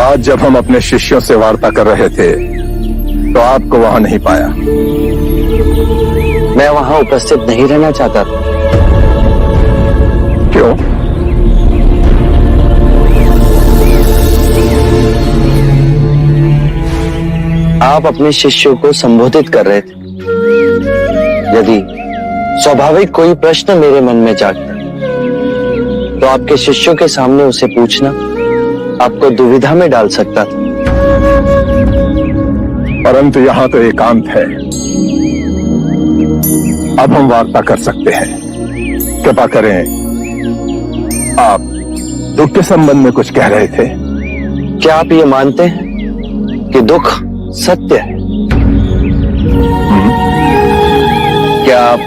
आज जब हम अपने शिष्यों से वार्ता कर रहे थे तो आपको वहां नहीं पाया। मैं वहां उपस्थित नहीं रहना चाहता था। क्यों? आप अपने शिष्यों को संबोधित कर रहे थे। यदि स्वाभाविक कोई प्रश्न मेरे मन में जागता तो आपके शिष्यों के सामने उसे पूछना आपको दुविधा में डाल सकता था। परंतु यहां तो एकांत है। अब हम वार्ता कर सकते हैं। कृपा करें, आप दुख के संबंध में कुछ कह रहे थे। क्या आप ये मानते हैं कि दुख सत्य है? क्या आप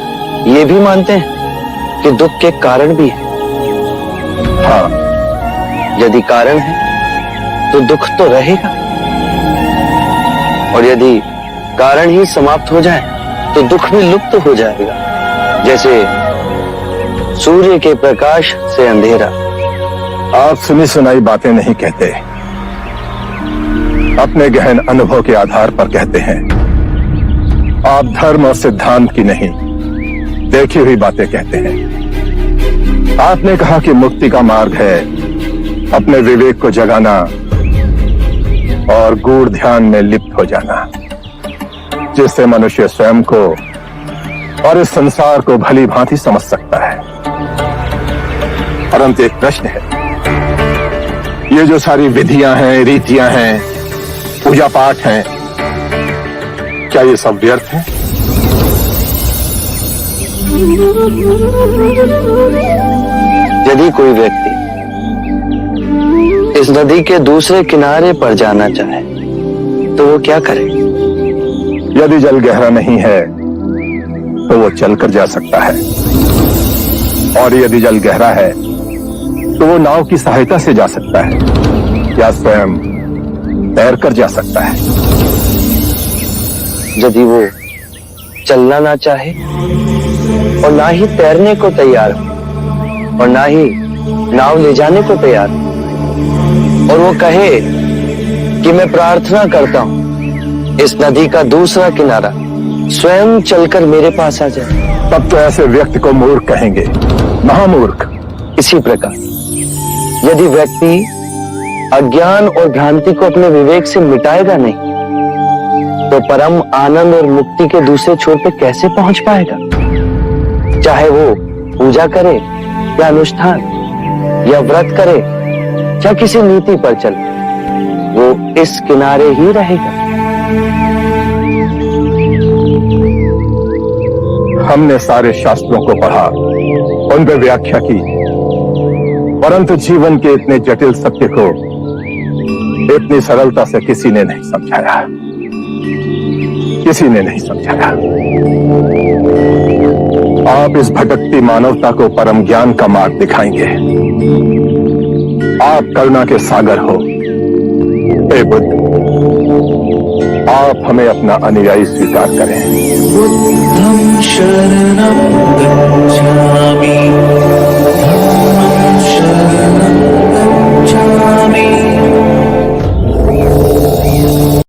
ये भी मानते हैं कि दुख के कारण भी है? हाँ। यदि कारण है तो दुख तो रहेगा, और यदि कारण ही समाप्त हो जाए तो दुख भी लुप्त हो जाएगा। जैसे सूर्य के प्रकाश से अंधेरा। आप सुनी सुनाई बातें नहीं कहते, अपने गहन अनुभव के आधार पर कहते हैं। आप धर्म और सिद्धांत की नहीं, देखी हुई बातें कहते हैं। आपने कहा कि मुक्ति का मार्ग है अपने विवेक को जगाना और गूढ़ ध्यान में लिप्त हो जाना, जिससे मनुष्य स्वयं को और इस संसार को भली भांति समझ सकता है। परंतु एक प्रश्न है, ये जो सारी विधियां हैं, रीतियां हैं, पूजा पाठ हैं, क्या ये सब व्यर्थ है? यदि कोई व्यक्ति इस नदी के दूसरे किनारे पर जाना चाहे तो वो क्या करे? यदि जल गहरा नहीं है तो वो चलकर जा सकता है, और यदि जल गहरा है तो वो नाव की सहायता से जा सकता है या स्वयं तैरकर जा सकता है। यदि वो चलना ना चाहे और ना ही तैरने को तैयार हो और ना ही नाव ले जाने को तैयार हो, और वो कहे कि मैं प्रार्थना करता हूं इस नदी का दूसरा किनारा स्वयं चलकर मेरे पास आ जाए, तब तो ऐसे व्यक्ति को मूर्ख कहेंगे, महामूर्ख। इसी प्रकार यदि व्यक्ति अज्ञान और भ्रांति को अपने विवेक से मिटाएगा नहीं तो परम आनंद और मुक्ति के दूसरे छोर पे कैसे पहुंच पाएगा? चाहे वो पूजा करे या अनुष्ठान या व्रत करे या किसी नीति पर चले, वो इस किनारे ही रहेगा। हमने सारे शास्त्रों को पढ़ा, उन पर व्याख्या की, परंतु जीवन के इतने जटिल सत्य को इतनी सरलता से किसी ने नहीं समझाया, किसी ने नहीं समझाया। आप इस भटकती मानवता को परम ज्ञान का मार्ग दिखाएंगे। आप करुणा के सागर हो। हे बुद्ध, आप हमें अपना अनुयायी स्वीकार करें। बुद्धं शरणं गच्छामि, धम्मं शरणं गच्छामि।